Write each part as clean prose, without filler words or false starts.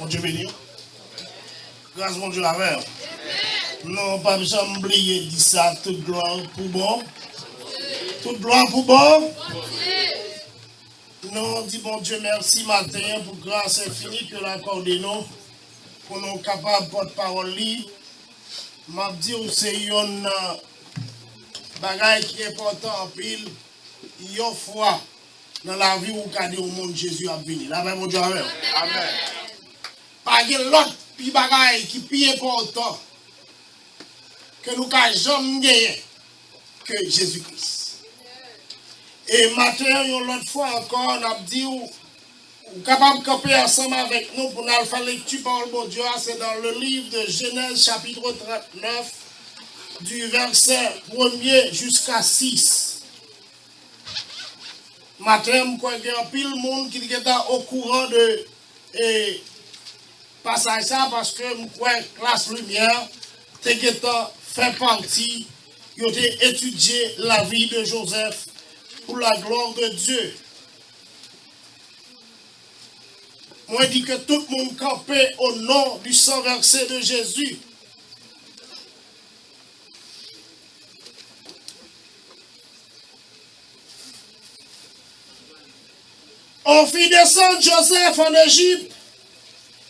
Mon Dieu béni. Grâce mon Dieu avec. Non, pas besoin d'oublier de dire ça. Toute gloire pour bon. Toute gloire pour bon. Non, dis bon Dieu merci matin pour grâce infinie que l'accordé nous. Pour nous capables de porte-parole. M'a dit que c'est un bagage qui est important en pile. Il y a foi dans la vie où cadre au monde Jésus a venu. La même mon Dieu avec. Amen. Pas de l'autre bagage qui est plus important que nous n'avons jamais gagné que Jésus-Christ. Et maintenant, l'autre fois encore, on a dit ou capable de camper ensemble avec nous pour nous faire lecture par le bon Dieu. C'est dans le livre de Genèse chapitre 39 du verset 1er jusqu'à 6. Matin, il y a un pile de monde qui est au courant de passage ça parce que la classe lumière fait partie, ils ont étudié la vie de Joseph pour la gloire de Dieu. Moi, je dis que tout le monde campait au nom du sang versé de Jésus. On fit descendre Joseph en Égypte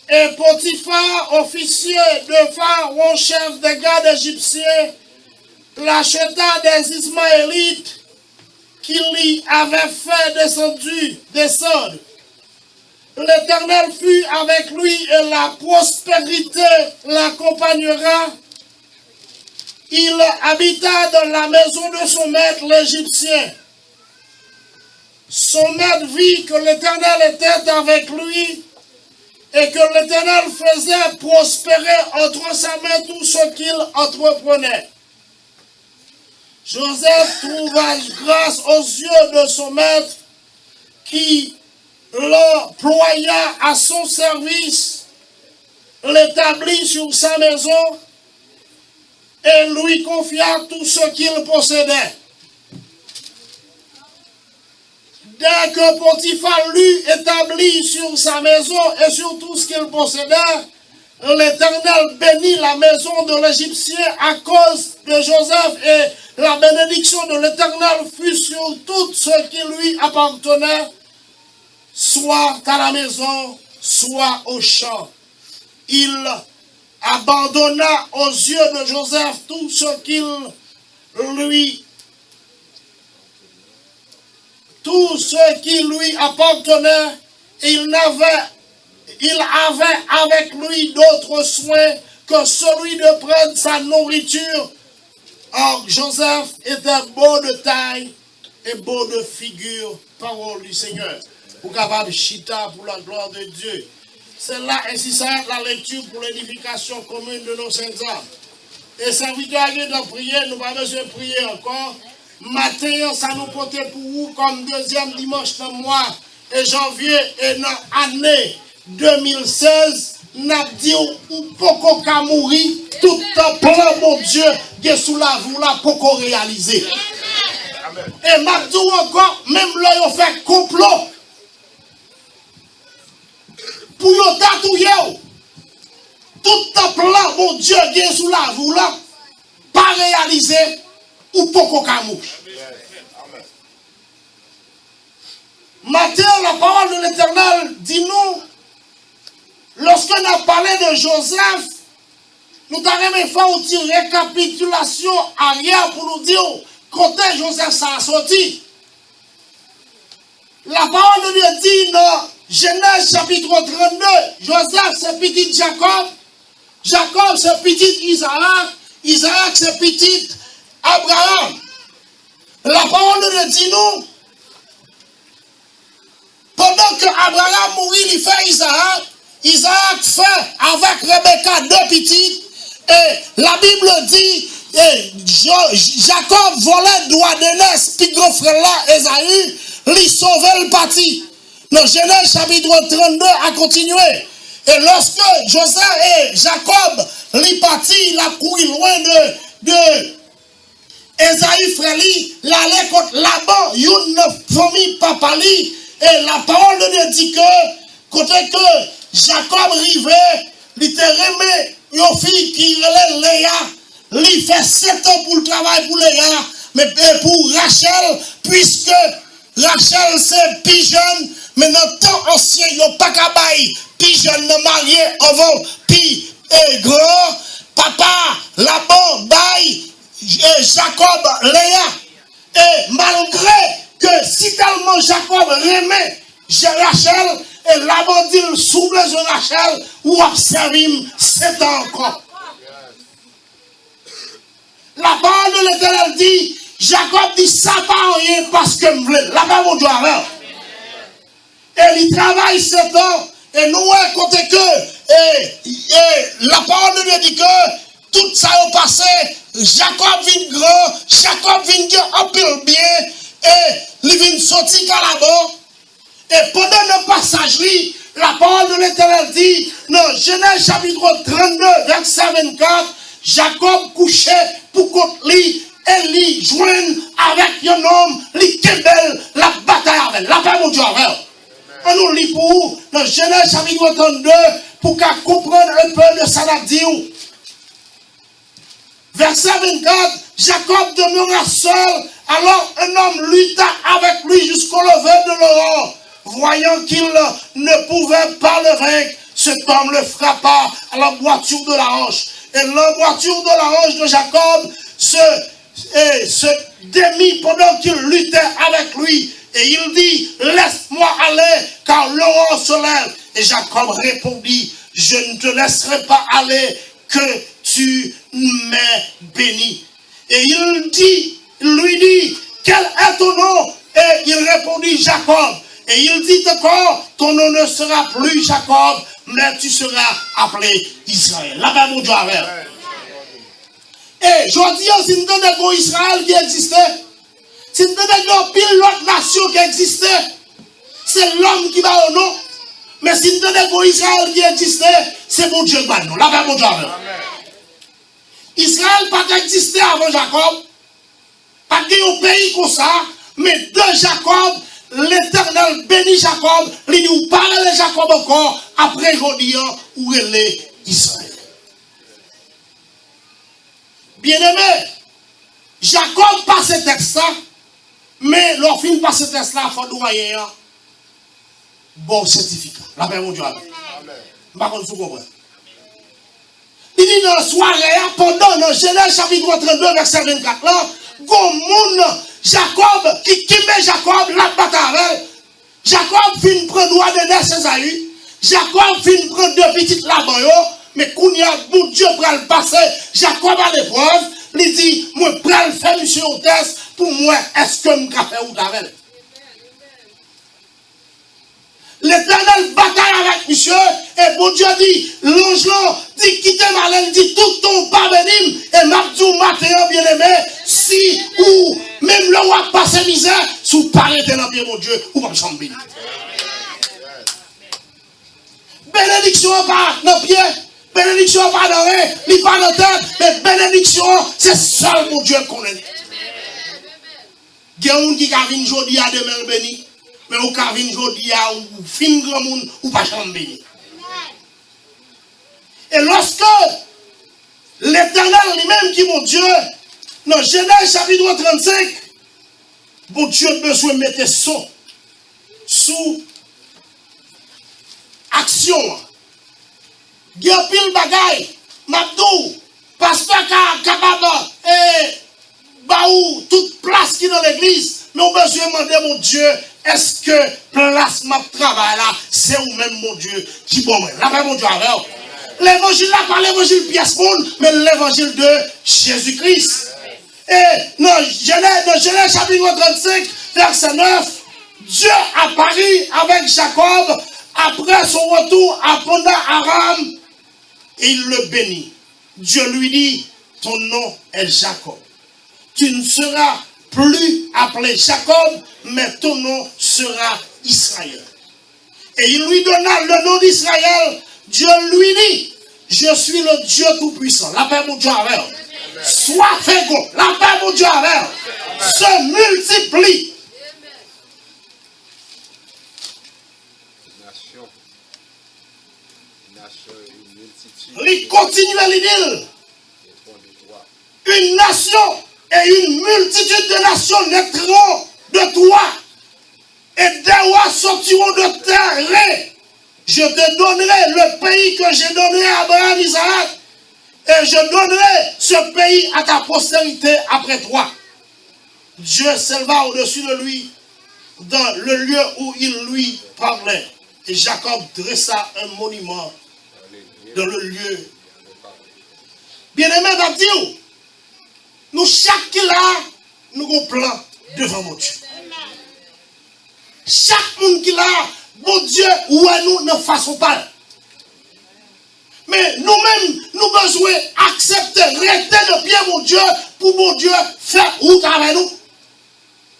et Potiphar, officier de Pharaon, chef des gardes égyptiens, l'acheta des Ismaélites qui lui avaient fait descendre. L'Éternel fut avec lui et la prospérité l'accompagnera. Il habita dans la maison de son maître l'Égyptien. Son maître vit que l'Éternel était avec lui et que l'Éternel faisait prospérer entre sa main tout ce qu'il entreprenait. Joseph trouva grâce aux yeux de son maître qui l'employa à son service, l'établit sur sa maison et lui confia tout ce qu'il possédait. Dès que Potiphar l'eut établi sur sa maison et sur tout ce qu'il possédait, l'Éternel bénit la maison de l'Égyptien à cause de Joseph et la bénédiction de l'Éternel fut sur tout ce qui lui appartenait, soit à la maison, soit au champ. Il abandonna aux yeux de Joseph tout ce qui lui appartenait. Il avait avec lui d'autres soins que celui de prendre sa nourriture. Or, Joseph était beau de taille et beau de figure, parole du Seigneur. Pour capable chita pour la gloire de Dieu. C'est là, ainsi ça, la lecture pour l'édification commune de nos saintes âmes. Et ça vous dit de prier, nous n'avons pas besoin de prier encore. Matin, ça nous porte pour vous comme deuxième dimanche de mois et janvier et dans l'année 2016. Nous avons dit ou poko ka mourir, tout le plan, mon Dieu, qui est sous la voie là, poko réaliser. Et m'a dit encore, même là, ils ont fait complot. Pour yon tatouye, tout le plan, mon Dieu, qui est sous la voie là, pas réalisé, ou poko ka mourir. Matin, la parole de l'Éternel dit nous, lorsqu'on a parlé de Joseph, nous avons fait une récapitulation arrière pour nous dire quand Joseph s'est sorti. La parole de Dieu dit dans Genèse chapitre 32, Joseph c'est petit Jacob, Jacob c'est petit Isaac, Isaac c'est petit Abraham. La parole de Dieu dit nous, pendant que Abraham mourit, il fait Isaac, Isaac fait avec Rebecca deux petites, et la Bible dit, Jacob volait droit de l'aise, puis grand frère là, Esaü, lui sauvait le parti. Dans Genèse chapitre 32 a continué. Et lorsque Joseph et Jacob lui parti, il a couru loin de Esaü frère lui, il allait contre Laban, une famille papa lui. Et la parole de Dieu dit que Côté que Jacob rivait, il était remis une fille qui relève Léa. Il fait 7 ans pour le travail pour Léa, mais pour Rachel, puisque Rachel c'est plus jeune, mais dans le temps ancien, il n'y a pas qu'à bailler, plus jeune, marié avant, puis grand, papa, là-bas, baille, Jacob, Léa. Et malgré que si tellement Jacob remet Rachel, et là-bas dit sous de Rachel, ou observim 7 ans encore. La parole de l'Éternel dit, Jacob dit ça pas rien parce que me voulait. La parole de Dieu avec. Et il travaille 7 ans. Et nous, côté que, la parole de Dieu dit que tout ça est passé. Jacob vient grand, Jacob vient un peu bien. Et il vient sortir là-bas. Et pendant le passage, la parole de l'Éternel dit, dans Genèse chapitre 32, verset 24, Jacob couchait pour contre lui et lui joigne avec un homme, lui kebel la bataille avec. La paix mon Dieu avec. On nous lit pour vous, dans Genèse chapitre 32, pour qu'à comprendre un peu de ça n'a dit. Verset 24, Jacob demeura seul, alors un homme lutta avec lui jusqu'au lever de l'aurore. Voyant qu'il ne pouvait pas le vaincre, cet homme le frappa à la boiture de la hanche. Et l'emboîture de la hanche de Jacob se démit pendant qu'il luttait avec lui. Et il dit, laisse-moi aller, car l'aurore se lève. Et Jacob répondit, je ne te laisserai pas aller, que tu m'aies béni. Et il lui dit, quel est ton nom? Et il répondit, Jacob. Et il dit encore, ton nom ne sera plus Jacob, mais tu seras appelé Israël. Là-bas, mon Dieu, avec. Et je dis, si nous avons Israël qui existait, si nous avons pile l'autre nation qui existait, c'est l'homme qui va au nom. Mais si nous avons Israël qui existait, c'est mon Dieu qui va au nom. Là-bas, mon Dieu, avec. Israël n'a pas existé avant Jacob. Pas de pays comme ça, mais de Jacob, l'Éternel bénit Jacob, il nous parle de Jacob encore, après aujourd'hui, où il est Israël. Bien-aimé, Jacob passe ce texte-là, mais leur fin passe ce texte-là, il faut doyer un bon certificat. La paix, mon Dieu. Amen. Par contre, vous comprenez. Il dit dans la soirée, pendant dans Genèse chapitre 32, verset 24, là, Jacob, qui met Jacob, la bataille. Jacob fin prendre droit de Césaü. Jacob fin prendre 2 petites là-bas, mais quand il y a bon Dieu pour le passer, Jacob à l'épreuve, il dit, moi, pour le faire, monsieur, au test, pour moi, est-ce que je peux faire ou d'avec? L'Éternel bataille avec monsieur, et bon Dieu dit, l'ange dit, quittez malin, dit, tout ton pas bénim, et m'abdou matin bien aimé, si ou même le roi passe misère, sous parler dans bien mon Dieu, ou pas chambre béni. Bénédiction pas dans pied, bénédiction pas dans rien, ni pas dans tête, mais bénédiction, c'est seul mon Dieu qu'on est. Il y a un qui a une journée à demain béni. Mais au cas où aujourd'hui, ou fin grand monde, ou pas chambre béni. Et lorsque l'Éternel lui-même qui est mon Dieu, dans Genèse chapitre 35, mon Dieu a besoin de mettre son sous action. Il y a pile bagaille, Mabdou, pasteur Kababa, et Baou, toute place qui est dans l'église, mais on a besoin de demander mon Dieu. Est-ce que place ma travail là, c'est ou même mon Dieu qui bon moi. Là, mon Dieu, alors. L'évangile là, pas l'évangile pièce monde, mais l'évangile de Jésus-Christ. Et dans Genèse chapitre 35, verset 9, Dieu apparut avec Jacob après son retour à Ponda Aram et il le bénit. Dieu lui dit, ton nom est Jacob. Tu ne seras plus appelé Jacob, mais ton nom sera Israël. Et il lui donna le nom d'Israël. Dieu lui dit, je suis le Dieu Tout-Puissant. La paix mon Dieu avec. Sois fécond. La paix mon Dieu avec. Se multiplie. Il continue à dire. Une nation et une multitude de nations naîtront de toi. Et des rois sortiront de terre. Je te donnerai le pays que j'ai donné à Abraham, Isaac. Et je donnerai ce pays à ta postérité après toi. Dieu s'éleva au-dessus de lui dans le lieu où il lui parlait. Et Jacob dressa un monument dans le lieu. Bien-aimé, Baptiste, nous chaque là, nous avons un plan devant mon Dieu. Chaque monde qui là, mon Dieu, où nous ne faisons pas. Mais nous-mêmes, nous avons besoin d'accepter, rester de bien mon Dieu, pour mon Dieu faire route avec nous.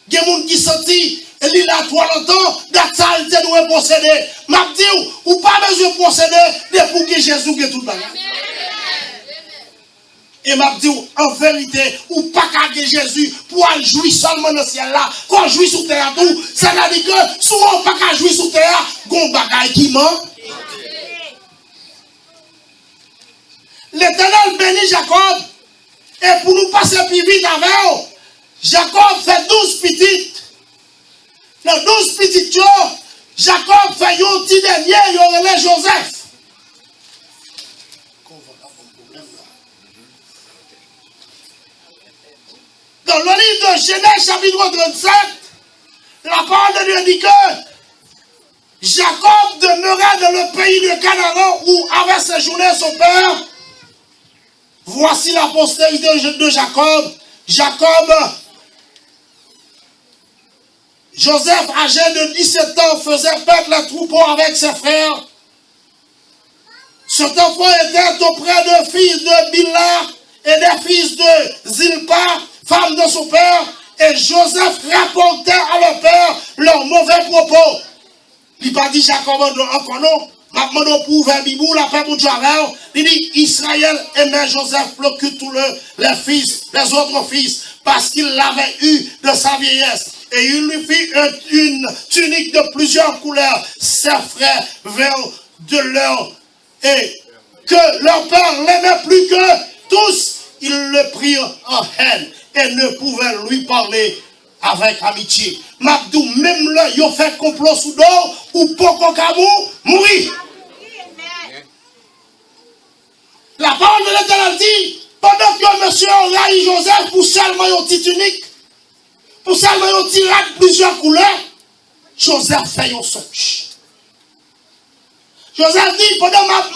Il y a des gens qui sentent, il a 30 ans, d'actualité nous posséder. M'a dit, ou pas besoin de posséder, pour que Jésus ait tout le bagage. Et m'a dit, en vérité, ou pas qu'à Jésus, pour jouir seulement dans le ciel là, qu'on jouit sous terre tout, ça veut dire que, souvent pas qu'à jouir sous terre, qu'on bagaille qui ment. L'Éternel bénit Jacob, et pour nous passer plus vite avec eux, Jacob fait 12 petites. Dans 12 petites, Jacob fait un petit dernier, il aurait Joseph. Dans le livre de Genèse, chapitre 37, la parole de Dieu dit que Jacob demeurait dans le pays de Canaan où avait séjourné son père. Voici la postérité de Jacob. Jacob, Joseph, âgé de 17 ans, faisait perdre les troupeaux avec ses frères. Cet enfant était auprès des fils de Bilha et des fils de Zilpa, femme de son père, et Joseph rapportait à leur père leurs mauvais propos. Il n'a pas dit Jacob encore non. Maintenant, pour ouvrir Bibou, la paix pour Javel, il dit Israël aimait Joseph plus que tous les autres fils, parce qu'il l'avait eu de sa vieillesse. Et il lui fit une tunique de plusieurs couleurs. Ses frères vinrent de leur, et que leur père l'aimait plus que tous, ils le prirent en haine et ne pouvaient lui parler avec amitié. Mabdou, même là, ils ont fait complot sous d'eau, ou Poko Kabou, mourir. La parole de l'Éternel dit, pendant que monsieur Raï Joseph, pour seulement une petite tunique, pour seulement une petite lac plusieurs couleurs, Joseph fait un songe. Joseph dit, pendant ma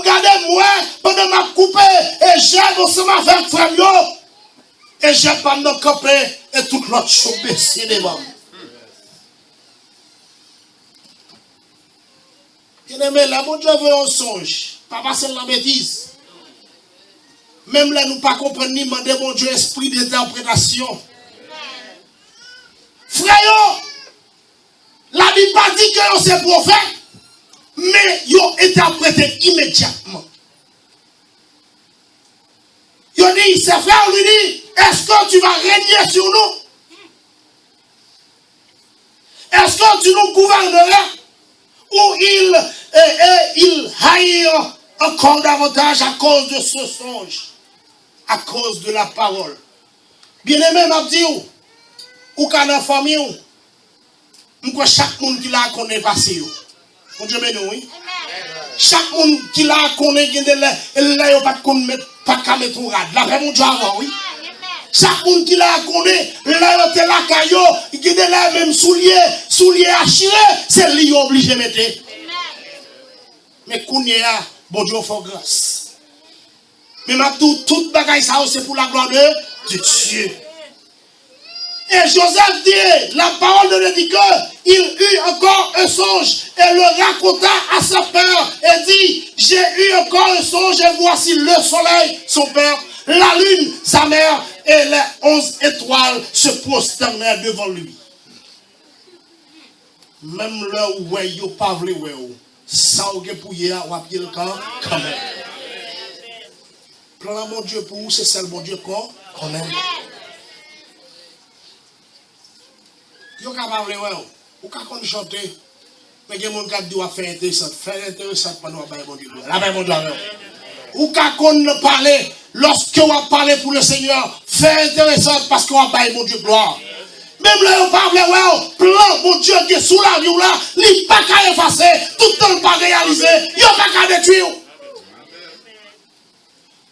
garder moi, pendant ma couper, et j'aime ensemble avec frère, et j'ai pas me camper, et toute l'autre chose baissée devant. Bien-aimé, la mon Dieu veut un songe. Pas passer la bêtise. Même là, nous ne pas comprendre ni demander mon Dieu esprit d'interprétation. Frère, la Bible pas dit que c'est prophète, mais ils ont interprété immédiatement. Ils ont dit, ses frères lui dit, est-ce que tu vas régner sur nous? Est-ce que tu nous gouverneras? Ou il haïr encore davantage à cause de ce songe, à cause de la parole. Bien-aimé, m'a dit, ou qu'à la famille, ou chaque monde qui l'a connaît passé. Mon Dieu béni, oui. Chaque monde qui l'a connaît, il n'a pas qu'à mettre un rad. La paix, mon Dieu, avant, oui. Chaque monde qui l'a connaît, il a la caillou, il a la même soulier à chirer, c'est lui obligé de mettre. Mais Kounia, bon Dieu, faut grâce. Mais maintenant, toute bagaille, ça, c'est pour la gloire de Dieu. Et Joseph dit, la parole de Dieu dit qu'il eut encore un songe et le raconta à sa père et dit, j'ai eu encore un songe et voici le soleil, son père, la lune, sa mère et les 11 étoiles se prosternèrent devant lui. Même là où il n'y a pas voulu, ça a pour y avoir le camp quand même. Plan mon Dieu pour vous, c'est seul mon Dieu qu'on aime. Yo ka parler ou ka kon chanter Mais il y a des gens qui doivent faire intéressant pendant que mon Dieu. La paix, mon Dieu. Ou quand on parle, lorsque on parle pour le Seigneur, faire intéressant parce qu'on va mon Dieu gloire. Même là, on parle, ouais, plan, mon Dieu, qui est sous la vie là, il n'est pas qu'à effacer, tout le temps pas réalisé, il n'y a pas qu'à détruire.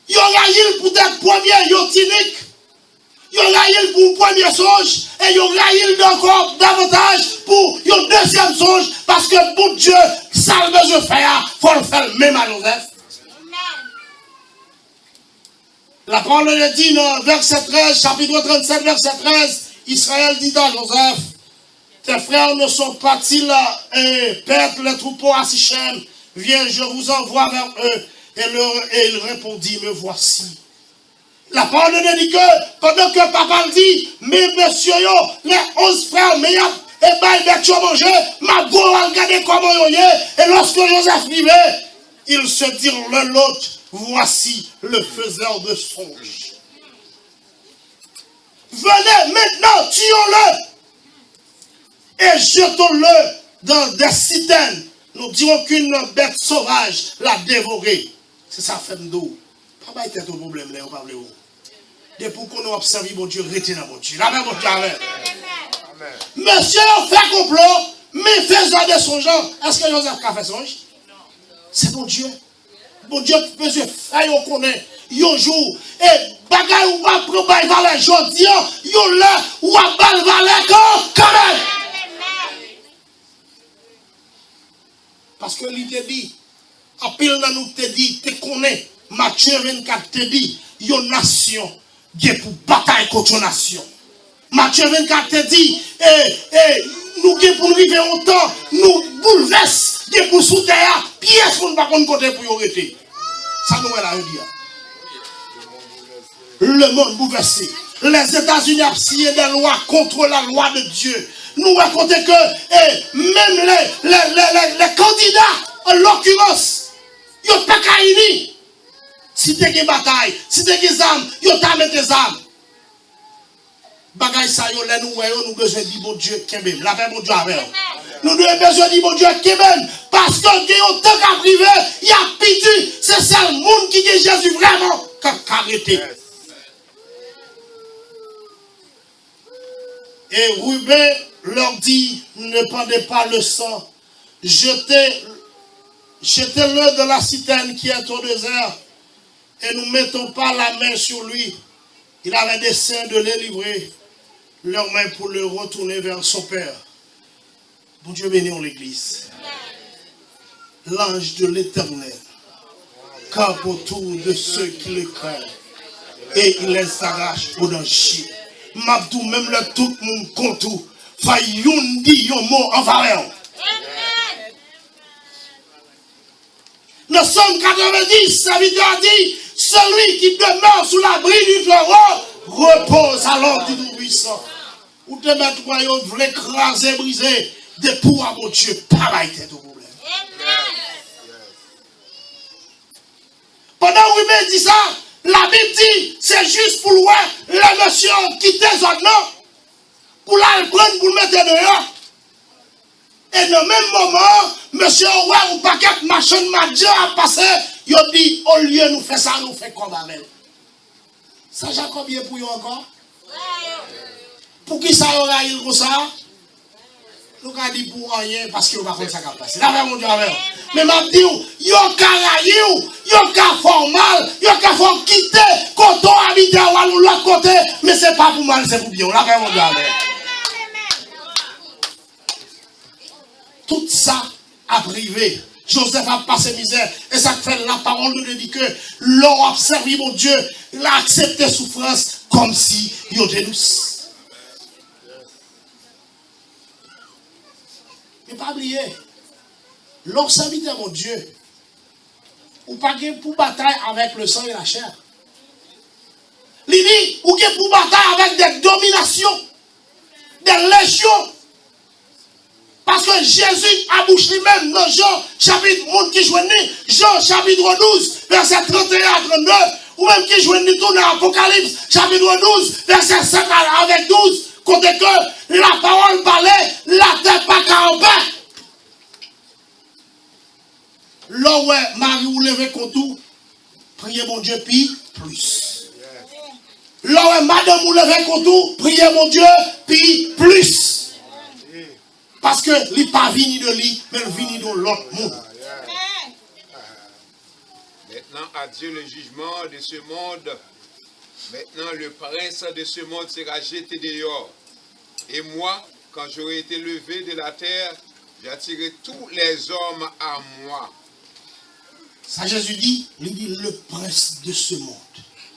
Il y aura il pour être premier, il y a cynique. Il y aura il pour premier songe, et il y aura il encore davantage pour le deuxième songe, parce que pour Dieu, ça le besoin de faire, il faut le faire même à Joseph. La parole de dit dans verset 13, chapitre 37, verset 13, Israël dit à Joseph, tes frères ne sont pas-ils là et perdent les troupeaux à Sichem, viens, je vous envoie vers eux. Et il répondit, me voici. La parole de dit que, pendant que papa le dit, mais monsieur, les 11 frères, mais et ben, il tu manger, ma go regarder comment il est. Et lorsque Joseph vivait, ils se dirent l'un l'autre, voici le faiseur de songes. Venez maintenant, tuons-le et jetons-le dans des citernes. Nous dirons qu'une bête sauvage l'a dévoré. C'est ça, fait d'eau. Papa, il y a un problème là, on parle où. Depuis qu'on a observé mon Dieu, retenez mon Dieu. La même mon Dieu avec. Monsieur, on fait complot, mais faisant des songes. Est-ce que Joseph a fait songe? C'est mon Dieu. Mon Dieu, monsieur, faire on connaît. Yon jour, et bagay ou va prendre bail valet jodi, yon là ou va bal valet quand même. Parce que lui te dit, en pile dans nous te dit, te connaît, Matthieu 24 te dit, yon nation, qui pour bataille contre une nation. Matthieu 24 te dit, nous qui pour nous vivre autant, nous bouleverse, qui pour sous terre, pièce pour ne pas qu'on côté pour y arrêter. Ça nous est la dire. Le monde bouleversé. Les États-Unis ont signé des lois contre la loi de Dieu. Nous racontons que même les candidats, en l'occurrence, ils n'ont pas qu'à unir. Si tu as une bataille, si tu as des armes, ils ont mis des armes. Bagay ça, nous avons besoin de bon Dieu qui même. La paix, mon Dieu, avec. Nous avons besoin de bon Dieu qui même. Parce que nous avons tant qu'à priver, il y a pitié. C'est ça le monde qui dit Jésus vraiment qu'à arrêter. Et Ruben leur dit, ne pendez pas le sang, jetez-le dans la citerne qui est au désert, et nous ne mettons pas la main sur lui. Il avait dessein de les livrer, leurs mains pour le retourner vers son Père. Bon Dieu bénit l'église. L'ange de l'Éternel campe autour de ceux qui le craignent, et il les arrache au danger. Mabdou, même le tout le monde compte tout. Fayoun dit yon mot en valeur. Dans Somme 90, serviteur a dit, celui qui demeure sous l'abri du Torah repose à l'ordre du Tout-Puissant. Ou te mettre royaume, vous l'écraser, briser, des pour à mon Dieu, pas été de problème. Pendant que vous dit ça, la Bible dit, c'est juste pour voir la monsieur quitter son nom, pour la prendre, pour le mettre dehors. Et dans le même moment, monsieur, ouais, ou paquet machin madja a passé, il dit, au lieu de nous faire ça, nous fait comme avec. Ça, j'ai combien pour vous encore? Pour qui ça aura eu comme ça? Nous avons dit pour rien, parce que nous ne pouvons pas faire ça qui passe. Là, mon Dieu, mais m'a dit, yo carayou, yo ka formal, yo ka faut quitter, quand on habite à l'autre côté, mais ce n'est pas pour mal, c'est pour bien. Là, mon Dieu, tout ça a privé. Joseph a passé misère. Et ça fait la parole de Dieu dit que l'on a servi mon Dieu, il a accepté souffrance comme si il était douce. Mais pas oublier, l'on servit de mon Dieu, ou pas pour bataille avec le sang et la chair. Il dit, ou pour bataille avec des dominations, des légions. Parce que Jésus a bouché lui-même dans Jean chapitre Jean chapitre 12, verset 31 à 32, ou même qui joignit tout dans Apocalypse chapitre 12, verset 7 avec 12, côté que la parole parlait, la terre pas campée. là ouais, Marie ou lever contre tout, priez mon Dieu, puis plus. Là ouais, madame ou lever contre tout, priez mon Dieu, puis plus. Parce que il n'est pas venu de lui, mais il venu de l'autre monde. Maintenant, à Dieu le jugement de ce monde. Maintenant, le prince de ce monde sera jeté dehors. Et moi, quand j'aurai été levé de la terre, j'attirerai tous les hommes à moi. Ça, Jésus dit, il dit le prince de ce monde,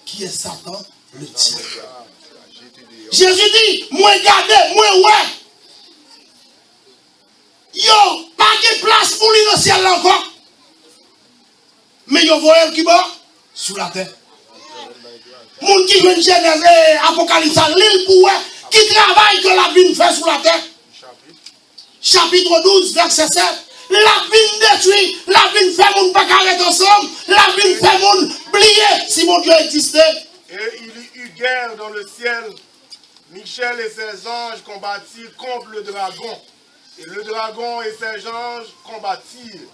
qui est Satan, le diable. Jésus dit, moi regardez, moi ouais. Yo, pas de place pour lui dans le ciel là encore. Mais yo voyez qui va sur la terre. Moun qui veut Genèse Apocalypse, l'île pour qui travaille que la vie fait sur la terre. Chapitre 12, verset 7. La vie détruit, la vie fait moun pas arrêter ensemble, la vie fait moun plier si mon Dieu existait. Et il y eut guerre dans le ciel. Michel et ses anges combattirent contre le dragon. Et le dragon et ses anges combattirent.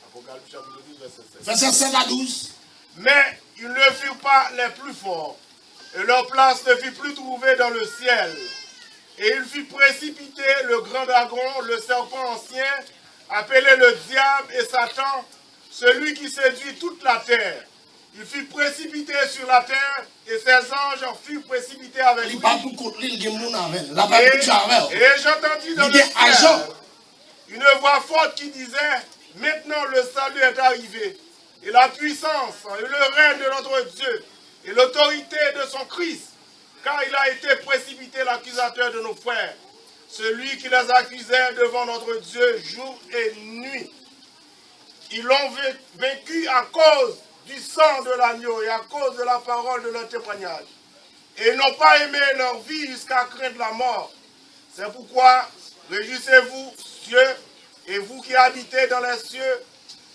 Apocalypse chapitre 12, verset 7. Verset 7 à 12. Mais ils ne furent pas les plus forts. Et leur place ne fut plus trouvée dans le ciel. Et il fut précipité, le grand dragon, le serpent ancien, appelé le diable et Satan, celui qui séduit toute la terre. Il fut précipité sur la terre et ses anges furent précipités avec lui. Et j'entendis dans le ciel une voix forte qui disait, maintenant le salut est arrivé, et la puissance, et le règne de notre Dieu, et l'autorité de son Christ, car il a été précipité l'accusateur de nos frères, celui qui les accusait devant notre Dieu jour et nuit. Ils l'ont vaincu à cause du sang de l'agneau et à cause de la parole de leur témoignage. Et ils n'ont pas aimé leur vie jusqu'à craindre la mort. C'est pourquoi, réjouissez-vous, cieux, et vous qui habitez dans les cieux,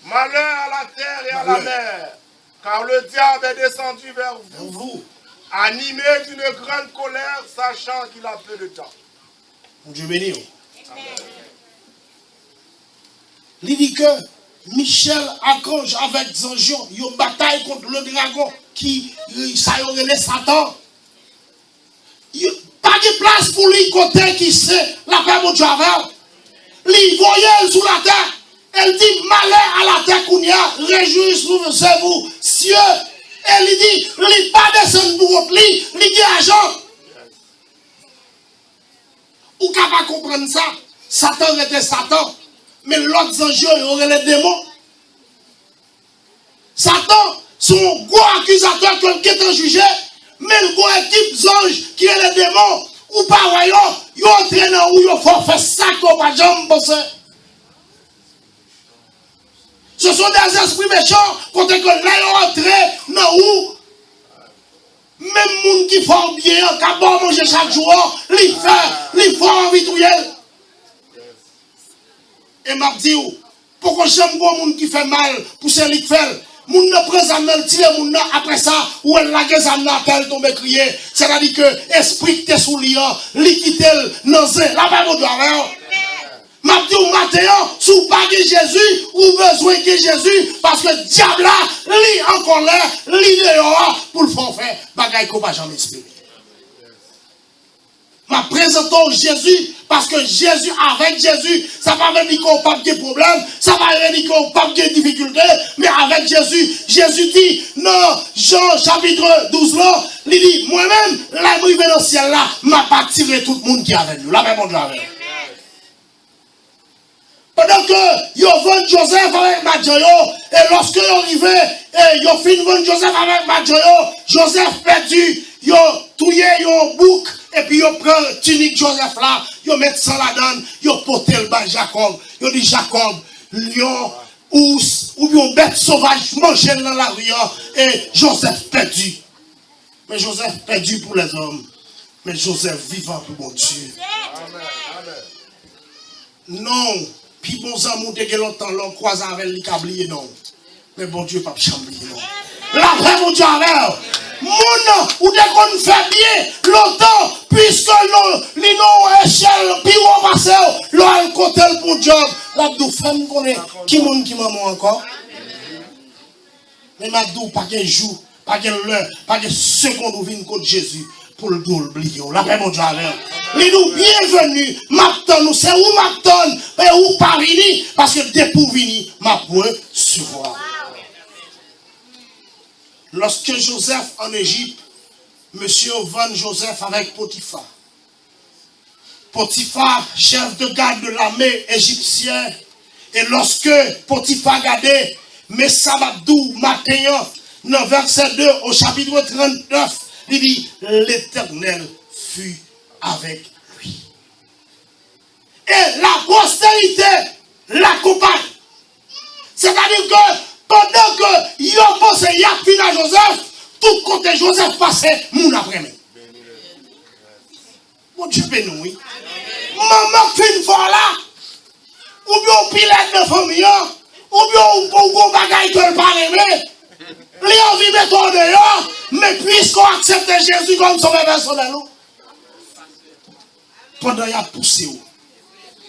malheur à la terre et à la mer, car le diable est descendu vers vous, animé d'une grande colère, sachant qu'il a peu de temps. Mon Dieu béni. Il dit que Michel Archange avec Zangion, il y a une bataille contre le dragon qui ça y aurait Satan. Il n'y a pas de place pour lui côté qui sait la paix mon Dieu avec. Il voyait sur la terre. Elle dit malheur à la terre qu'on y a, réjouissez-vous, cieux. Elle dit, il pas descendre pour votre lit, il dit agent. Ou qu'à pas comprendre ça, Satan était Satan. Mais l'autre ange, il aurait les démons. Satan, son gros accusateur qui est jugé, mais le gros équipe d'anges qui est les démons, ou pas voyons, ils entraînent où ils font faire ça qu'on va jamais bosser. Ce sont des esprits méchants, quand ils entrent dans où, même les gens qui font bien, qui vont manger chaque jour, ils font envie de tout. Et m'a dit, pourquoi j'aime les gens qui font mal pour celui qui fait? Les gens ne présentent pas le tir, après ça, ou elle la gueule, elle tombe crier. C'est-à-dire que l'esprit qui est sous l'IA, liquide, nausée, la Bible doit avoir. M'a dit au matin, si vous pas de Jésus, ou besoin de Jésus, parce que le diable là, lui encore là, lui dehors, pour le faire faire, bagaille qu'on va jamais espérer. M'a présenté Jésus, parce que Jésus, avec Jésus, ça va pas dire qu'on n'a pas de problème, ça va pas dire qu'on n'a pas de difficulté, mais avec Jésus, Jésus dit, non, Jean chapitre 12 là, il dit, moi-même, là, je vais dans le ciel là, m'a pas tiré tout le monde qui est avec nous, la même monde avec nous. Pendant que ils vendent Joseph avec Madjoyo, et lorsque ils arrivent, ils ont fini de vendre Joseph avec Madjoyo, Joseph perdu, ils ont tué, ils ont bouc, et puis ils prennent tunique Joseph là, ils mettent ça là-dedans, ils ont porté le bas Jacob, ils ont dit Jacob, lion, ours, ou bien bête sauvage, manger dans la rue, et Joseph perdu. Mais Joseph perdu pour les hommes, mais Joseph vivant pour mon Dieu. Amen. Non. Puis bon ça monte que longtemps l'on croise avec les câbliers non. Mais bon Dieu pas chamblier non. La paix mon Dieu avec. Mon ou dès qu'on fait bien longtemps, puisque nous échelle, puis on passe, l'on côté pour job. La dou femme connaît qui moun qui maman encore. Mais ma dou pas qu'un jour, pas qu'un l'heure, pas qu'un seconde où vient contre Jésus pour le oublier. La paix mon Dieu avec. Les nous bienvenus, m'attend nous c'est où m'attend, mais où pas venir parce que dès pour venir, m'a pour se voir. Lorsque Joseph en Égypte, monsieur Van Joseph avec Potiphar. Potiphar, chef de garde de l'armée égyptienne. Et lorsque Potiphar regardait, mais Sabadou, matin, dans verset 2 au chapitre 39, il dit, l'Éternel fut avec lui. Et la postérité l'accompagne. C'est-à-dire que pendant que il a pensé, il a fini à Joseph, tout côté Joseph passait, mon après-midi. Mon Dieu béni. Maman fait une fois là, ou bien on pilote de famille, ou bien on bagaille que le pas aimé. Les on vit mettre dehors, mais puisqu'on accepte Jésus comme son personnel, pendant qu'il a poussé,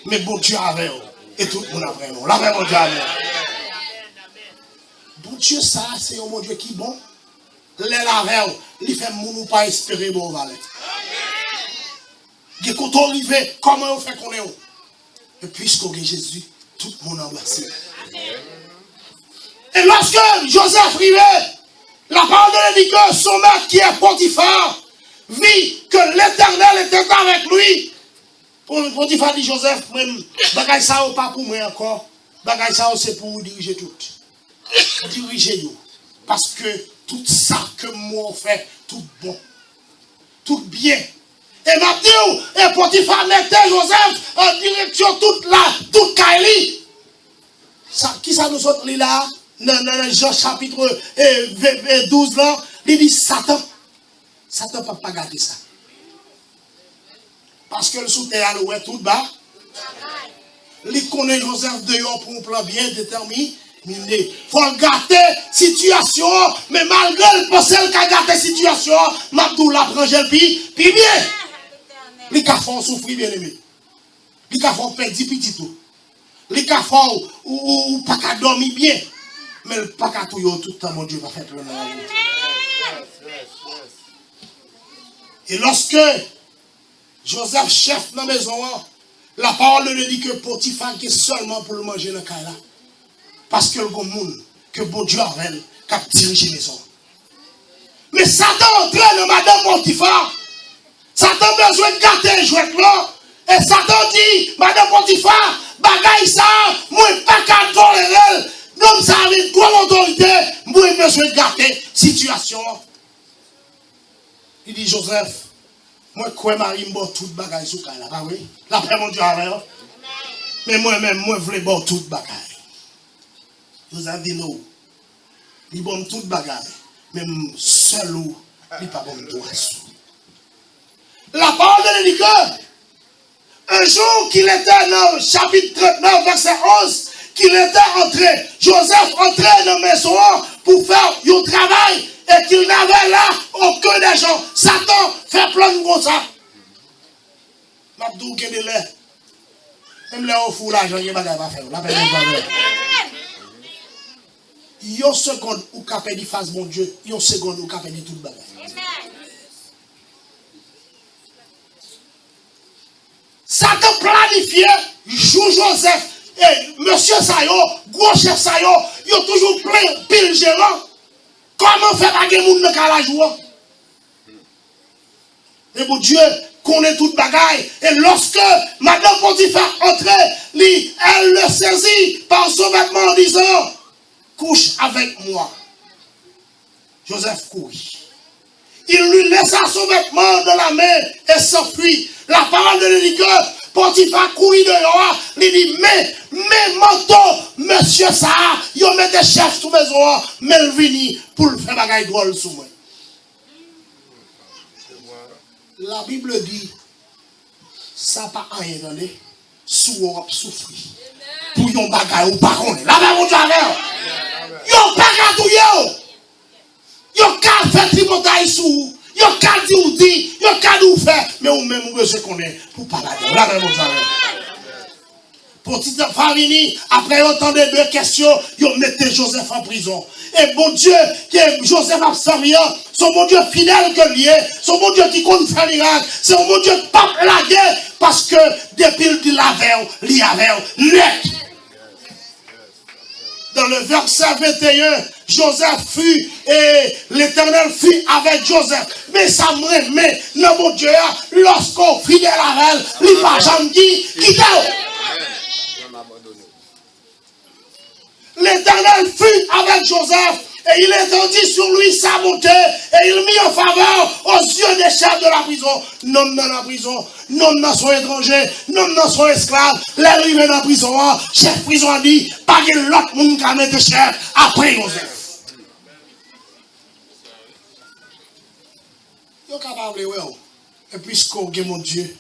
mais bon Dieu avec vous, et tout le monde après nous. La mon Dieu avec bon Dieu, ça, c'est un bon Dieu qui est bon. Les laveurs, il fait moun ou pas espérer bon valet. Et quand on arrive, comment on fait qu'on est où? Et puisqu'on est Jésus, tout le monde embrassé. Et lorsque Joseph arrivait, la parole de dit que son maître qui est Potiphar vit que l'Éternel était avec lui. Potiphar dit Joseph, bagay ça ou pas pour moi encore. Bagay ça c'est pour vous diriger tout. Dirigez-nous. Parce que tout ça que moi fait, tout bon, tout bien. Et Mathieu et Potiphar mettait Joseph en direction toute Kaili. Qui ça nous autres là? Dans Jean chapitre 12 là, il dit Satan. Satan ne peut pas garder ça. Parce que le sous-terre est tout bas. Il connaît Joseph dehors pour un plan bien déterminé. Il faut gâter situation, mais malgré le pensée qu'il a gâté situation, Mabdou la prend puis bien. Les cafons souffrent bien aimé. Les cafons perdent petit tout. Les cafons ou pas qu'à dormir bien. Mais le pas qu'à tout le temps, mon Dieu va faire le mal. Et lorsque Joseph, chef dans la maison, la parole ne dit que Potiphar est seulement pour le manger dans le cas là. Parce que le monde que bon Dieu avait qui a dirigé la maison. Mais Satan entré dans Madame Potiphar. Satan a besoin de gâter les jouets là. Et Satan dit, Madame Potiphar, bagaille ça, moi pas qu'à tolérer. Donc ça avec grande autorité, moi besoin de gâter situation. Il dit Joseph, moi quoi Marie me toute bagaille sous là, pas oui. La paix mon Dieu avec. Mais moi-même moi voulais boire toute bagaille. Joseph dit non. Il bon toute bagaille, même seul ou il pas bon droit. La parole de dit que un jour qu'il était dans chapitre 39 verset 11, qu'il était entré, Joseph entrait dans la maison pour faire un travail et qu'il n'avait là aucun d'argent. Satan fait plein de gros ça. Mabdou qui est là. Même là, on fout l'argent, il n'y a pas de faire. La peine de faire. Il y a une seconde où il a perdu face mon Dieu. Il y a une seconde où il a perdu tout le bagage. Satan planifié, joue Joseph. Et monsieur Sayo, gros chef Sayo, il y a toujours plein pile gérant. Comment faire baguer moun dans la joie? Et mon Dieu connaît toute bagaille. Et lorsque Madame Potiphar entrait, elle le saisit par son vêtement en disant, couche avec moi. Joseph courit. Il lui laissa son vêtement dans la main et s'enfuit. La parole de Dieu dit que Potiphar courit dehors. Il dit, mais manteau, monsieur ça, il met des chefs sous maison, mais il vient pour le faire bagaille drôle sous moi. La Bible dit, ça pas rien donné, sous on souffrir. Pour yon bagaille ou pas connaît. La même on dit, yon pas gâtouille. Yo ka fait tripotaille sous. Yo ka di ou di. Yo ka di ou fait. Mais ou même ou se connaît. Pour pas la donner. La même pour Tite Farini, après autant de deux questions, ils mettaient Joseph en prison. Et bon Dieu, que Joseph a servi, son bon Dieu fidèle que lié, son bon Dieu qui compte faire miracle, c'est mon Dieu qui pas la guerre, parce que depuis il l'avait, net. Dans le verset 21, Joseph fut, et l'Éternel fut avec Joseph. Mais ça me remet, non mon Dieu, lorsqu'on fidèle à elle, il va jamais dire, quittez. L'Éternel fut avec Joseph et il étendit sur lui sa bonté et il mit en faveur aux yeux des chefs de la prison. Non dans la prison, non dans son étranger, non dans son esclave. L'arrivée dans la prison, chef prison a dit, pas que l'autre monde qui a mis chef après Joseph. Yo capable ouais. Et puisqu'on est mon Dieu,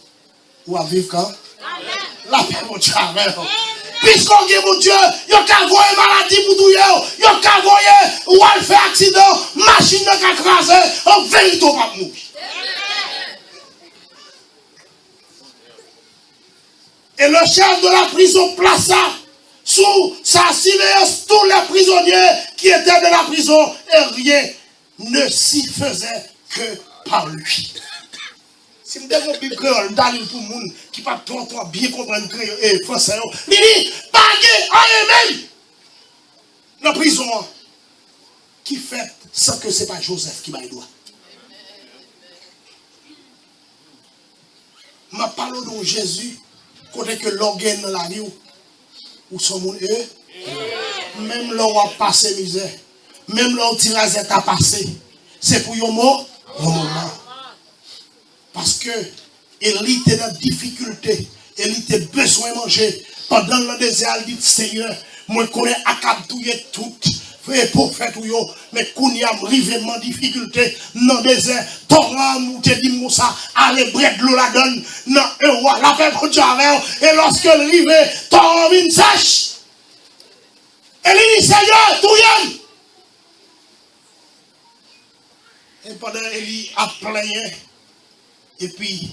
ou à vivre quand? La paix mon Dieu avec. Puisqu'on dit mon Dieu, yon ka voye maladie pour tout yon ka voye ou al fait accident, machine n'a ka crasé, en vérité pas mourir. Et le chef de la prison plaça sous sa surveillance tous les prisonniers qui étaient de la prison et rien ne s'y faisait que par lui. Si je développe le créole, d'aller pour les gens qui ne peuvent pas bien comprendre le français, il dit, pas de même. La prison qui fait sans que ce n'est pas Joseph qui m'a aidé. Je parle de Jésus, côté que l'organe dans la vie, où sont mon eux, même là où on a passé misère, même là où on a passé, c'est pour un moment. Parce que il était dans difficulté, il était besoin de manger. Pendant le désert, il dit Seigneur, moi connais acabouiller tout, pour faire tout, mais quand il y a arrivé difficulté, dans le désert, torrent, nous te dit ça, allez, bref, l'eau la donne, non, la paix pour Dieu avec, et lorsque il arrive, torrent vient sèche. Et il dit Seigneur, tout y est. Et pendant qu'il a plaigné, et puis,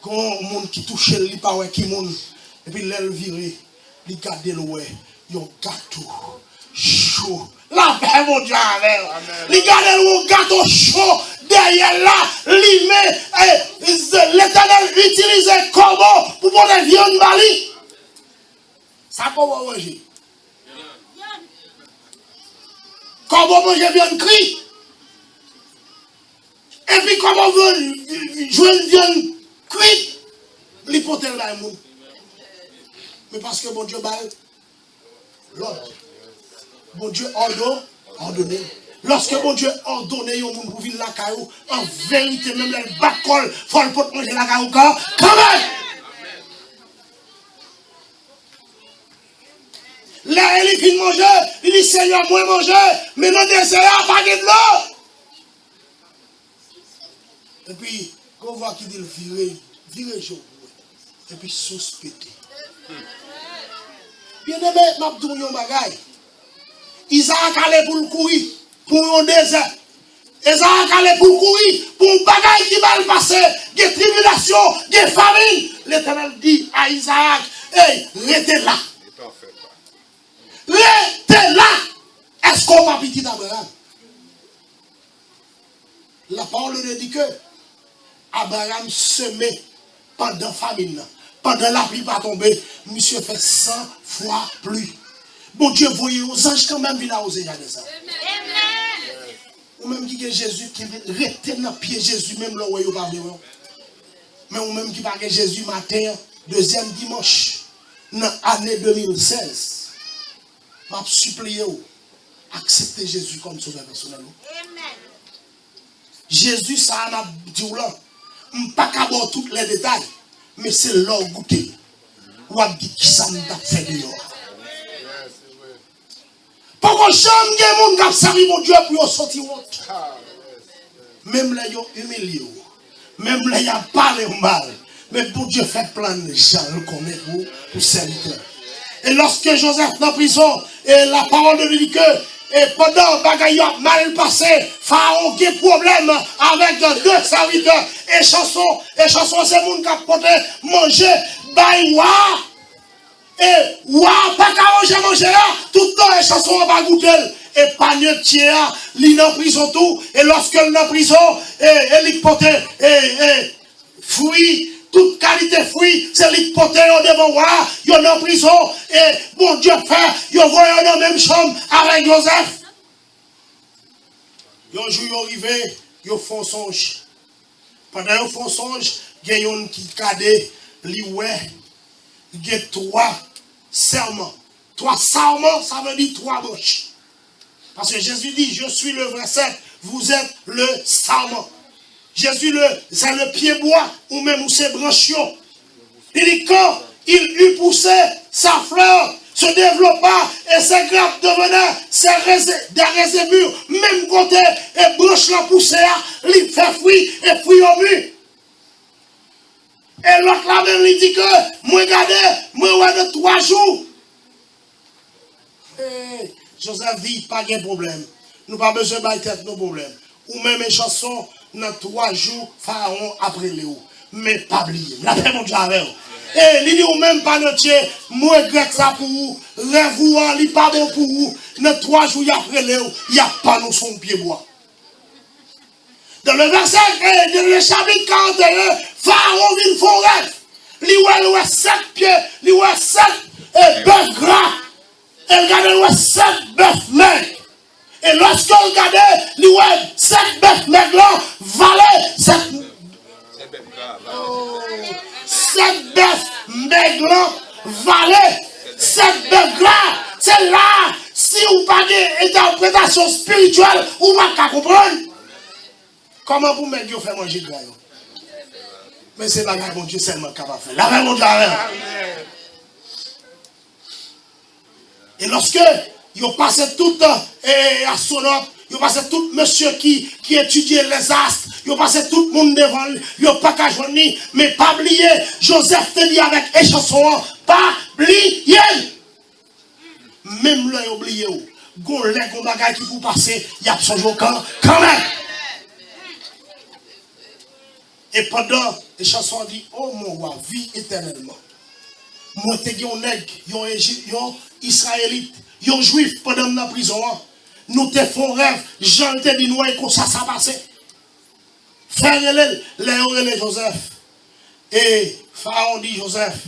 quand le monde qui touche le lit, qui monde, et puis l'aile viré, il garde le ouais, il gâteau chaud. La paix, mon Dieu, il garde le gâteau chaud, derrière là, il met, l'Éternel utilise comment pour pouvoir viande bali. Ça, comment manger? Comment manger viande cri? Et puis, comment on veut jouer une viande cuite, l'hypothèse là est moun. Mais parce que bon Dieu balle l'ordre. Bon Dieu ordonné. Lorsque bon Dieu ordonne, yon moun pour vivre la caillou, en vérité, même les bacol, faut le pot manger la caillou quand même. Là, il finit manger, il dit Seigneur, moi manger, mais non, désert, pas de l'eau. Et puis, quand on voit qu'il dit virer jour, et puis sauce pété. Bien aimé, m'a dit un bagay. Isaac allait pour le courir, pour un désert. Isaac allait pour le courir, pour un bagay qui va le passer, des tribulations, des famines. L'Éternel dit à Isaac, hey, restez là. Restez là. Est-ce qu'on va petit d'Abraham? La parole de dit que Abraham semait pendant la famine. Pendant la pluie va tomber, monsieur fait 100 fois plus. Bon Dieu, voyez aux anges quand même venir aux déjà de ça. Ou même qui est Jésus, qui reste dans le pied Jésus, même là où il va venir. Mais ou même qui va Jésus matin, deuxième dimanche, dans l'année 2016. Je supplie vous, acceptez Jésus comme sauveur personnel. Jésus, ça a dit là. Je ne vais pas avoir tous les détails, mais c'est l'or goûté. Ou a dit qui ça nous a fait dehors. Pourquoi jamais il y a des gens qui ont servi mon Dieu pour sortir autre. Même là, ils ont humilié. Même là, ils ont parlé mal. Mais pour Dieu fait plein de gens pour serviteur. Et lorsque Joseph est en prison, et la parole de lui dit que Et pendant bagaille mal passé, Pharaon qui a problème avec deux serviteurs. Et chanson c'est moun qui a porté manger, bail wa. Et wa, pas qu'à manger là, tout le temps, et chanson va goûter. Et panier tiers, il est en prison tout. Et lorsque il est en prison, il porte fruits. Toute qualité fruit, c'est lui qui porte devant moi, il est en prison, et bon Dieu fait, il voit dans la même chambre avec Joseph. Un jour, il arrive, il font songe. Pendant qu'ils font songe, il y a un qui cadet, il y a 3 serments. 3 serments, ça veut dire 3 branches. Parce que Jésus dit, je suis le vrai cep, vous êtes le serment. Jésus, c'est le pied bois, ou même où c'est branchion. Il dit, quand il eut poussé, sa fleur se développa, et ses grappes devenaient des résémures, même côté, et branche la poussée, il fait fruit, et fruit au mur. Et l'autre là même, il dit que, moi regardez, moi de 3 jours. Hey, Joseph dit, pas de problème. Nous pas besoin de tête nos problèmes. Ou même une chanson, dans 3 jours, Pharaon après Léo. Mais pas oublier. La paix mon Dieu avec vous. Et il dit ou même pas notre moi regrette ça pour vous. Rêve vous, il pas bon pour vous. Dans 3 jours après Léo, il n'y a pas nous son pied bois. Dans le verset, dans le chapitre 41, Pharaon vient font rêve. Il voit 7 pieds, il voit 7 bœufs gras. Et il voit 7 bœufs maigres. Et lorsque vous regardez, il y a 7 bœufs maigres, valait 7 bœufs maigres, valait 7 bœufs gras. C'est là, si vous n'avez pas d'interprétation spirituelle, vous ne pouvez pas comprendre. Comment vous m'avez fait manger de gras? Mais c'est la grâce de Dieu seulement capable de faire. La grâce de Dieu. Et lorsque ils passaient tout astronaute, ils passaient tout monsieur qui étudiait les astres, ils passaient tout le monde devant lui, ils pas qu'à joindre, mais pas oublier, Joseph te dit avec échanson, pas oublier. Même là, ils oublié, gon les gon bagay qui vous passer, il y a son jour quand même. Et pendant les chansons dit, oh mon roi, vis éternellement. Moi, te dis un nègre, un israélite, un juif pendant la prison. Nous te font rêve, Jean te dit, nous, et comme ça passait. Frère, les Joseph. Et Pharaon dit, Joseph,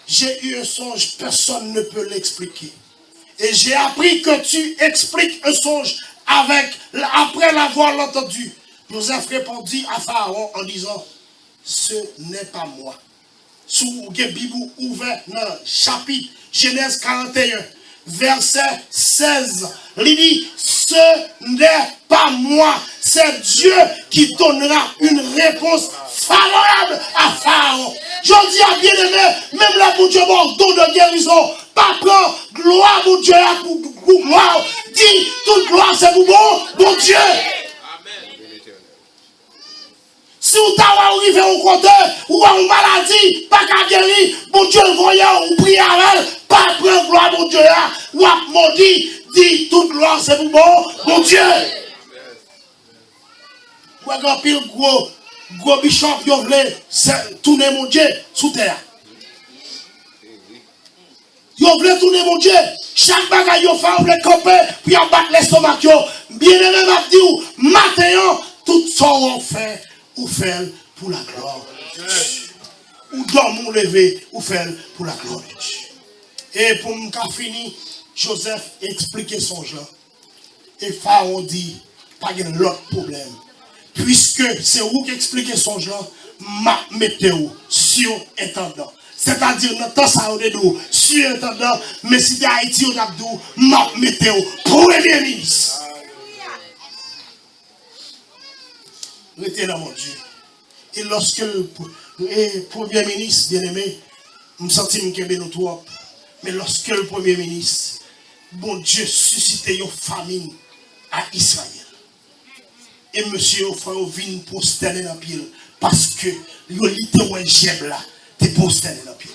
j'ai eu un songe, personne ne peut l'expliquer. Et j'ai appris que tu expliques un songe après l'avoir entendu. Joseph répondit à Pharaon en disant, ce n'est pas moi. Sous le Bible ouvert dans le chapitre Genèse 41, verset 16, il dit, ce n'est pas moi, c'est Dieu qui donnera une réponse favorable à Pharaon. Je dis à bien-aimé, même là pour Dieu, bon don de guérison, pas prendre gloire pour Dieu, pour gloire, dit, toute gloire c'est pour bon Dieu. Si vous avez arrivé au côté, ou à une maladie, pas qu'à guérir, bon Dieu, voyant, ou prier avec, pas prendre gloire pour Dieu, ou à maudit, dit toute gloire, c'est pour bon Dieu. Ou à pile gros bishop, vous voulez tourner mon Dieu sous terre. Vous voulez tourner mon Dieu, chaque bagaille, vous voulez camper, puis en battre l'estomac, bien aimé, m'a dit, maintenant, tout ça on fait. Ou faire pour la gloire de Dieu. Ou dormir ou lever, ou faire pour la gloire de Dieu. Et pour nous finir, Joseph expliquait son genre. Et Pharaon dit, pas de l'autre problème. Puisque c'est vous qui expliquez son genre, ma mettez-vous sur intendant. C'est-à-dire, notre temps, ça on est d'où, sur intendant, mais si c'est Haïti, on a d'où, ma mettez-vous premier ministre. Restez là, mon Dieu. Et lorsque le Premier ministre, bien-aimé, je me sentis que nous trop. Mais lorsque le Premier ministre, bon Dieu, suscitait une famine à Israël. Et monsieur, il faut venir prosterner dans le pied. Parce que le littéraire j'aime là, t'es prosterné dans le pied.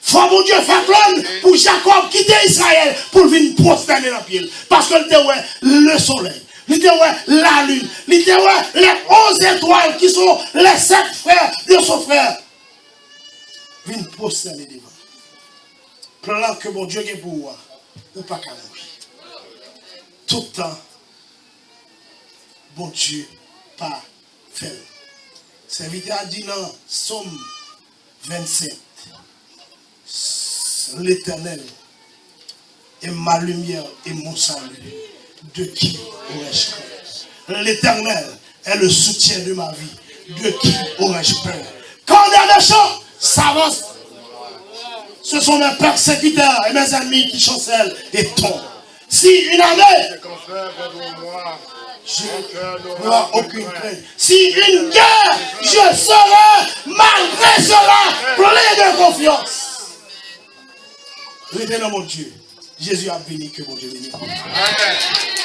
Faut mon Dieu faire plan pour Jacob quitter Israël pour venir prosterner dans pied. Parce que il était le soleil, il était la lune, il était les 11 étoiles qui sont les 7 frères de son frère. Viens prosterner devant. Plan que mon Dieu est pour vous, ou pas qu'à mourir. Tout le temps, bon Dieu, pas fait. Serviteur a dit dans Somme 27, l'Éternel est ma lumière et mon salut. De qui aurais-je peur? L'Éternel est le soutien de ma vie. De qui aurais-je peur? Quand il y a des chants, ça avance. Ce sont mes persécuteurs et mes ennemis qui chancellent et tombent. Si une année, je n'aurai aucune crainte. Si une guerre, je serai malgré cela plein de confiance. L'éternel mon Dieu, Jésus a béni que mon Dieu bénisse. Amen.